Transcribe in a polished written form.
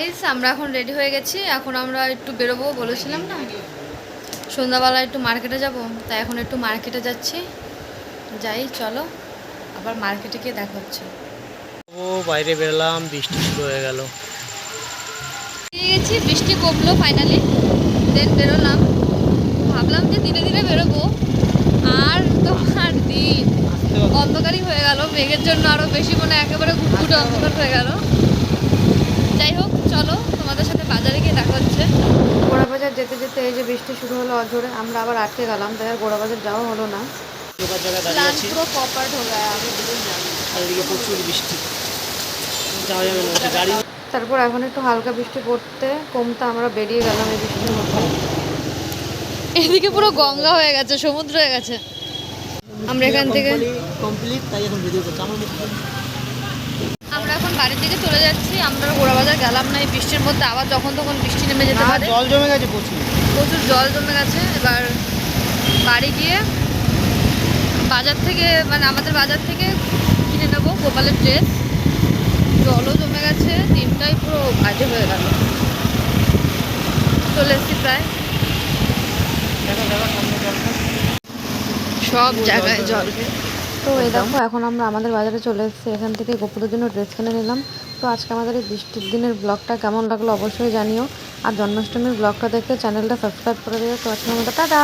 Guys আমরা এখন ready হয়ে গেছি। এখন আমরা একটু বেরোবো বলেছিলাম না, সন্ধ্যাবেলা একটু মার্কেটে যাব, তাই এখন একটু মার্কেটে যাচ্ছি। যাই চলো, আবার মার্কেটে গিয়ে দেখা হচ্ছে। ও বাইরে বেরোলাম, বৃষ্টি শুরু হয়ে গেল। পেয়ে গেছি, বৃষ্টি কমলো ফাইনালি, দেন বেরোলাম। ভাবলাম যে ধীরে ধীরে বেরোবো, আর তোমার দিন অন্ধকারই হয়ে গেল। মেঘের জন্য আরও বেশি মনে একেবারে ঘুটঘুটে অন্ধকার হয়ে গেল। যাই হোক চলো, তোমাদের সাথে বাজারে গিয়ে দেখা হচ্ছে। গোড়া বাজার যেতে যেতে এই যে বৃষ্টি শুরু হলো অঝোরে, আমরা আবার আটকে গেলাম, তাই আর গোড়া বাজার যাওয়া হলো না। প্ল্যান পুরো কপার্ট হয়ে গেল, আমি আর এদিকে প্রচুর বৃষ্টি, যাওয়া যাবে না গাড়ি। তারপর এখন একটু হালকা বৃষ্টি পড়তে কমতে আমরা বেরিয়ে গেলাম এই বৃষ্টির মধ্যে। এদিকে পুরো গঙ্গা হয়ে গেছে, সমুদ্র হয়ে গেছে। আমরা এখান থেকে কমপ্লিট, তাই এখন ভিডিও করছি। আমরা এখন বাড়ির দিকে চলে যাচ্ছি। আমরা গোড়া বাজার গেলাম না এই বৃষ্টির মধ্যে, আবার যখন তখন বৃষ্টি নেমে যেতে পারে। জল জমে গেছে প্রচুর, প্রচুর জল জমে গেছে। এবার বাড়ি গিয়ে বাজার থেকে, মানে আমাদের বাজার থেকে কিনে নেবো গোপালের ড্রেস। জলও জমে গেছে, দিনটাই পুরো বাজে হয়ে গেল। চলে এসেছি প্রায়, সব জায়গায় জল। তো এই দেখো এখন আমরা আমাদের বাজারে চলে এসেছি, এখান থেকে গোপুরের জন্য ড্রেস কিনে নিলাম। তো আজকে আমাদের এই বৃষ্টির দিনের ব্লগটা কেমন লাগলো অবশ্যই জানিও। আর জন্মাষ্টমীর ব্লগটা দেখে চ্যানেলটা সাবস্ক্রাইব করে দিও। তো আজকের মতো টাটা।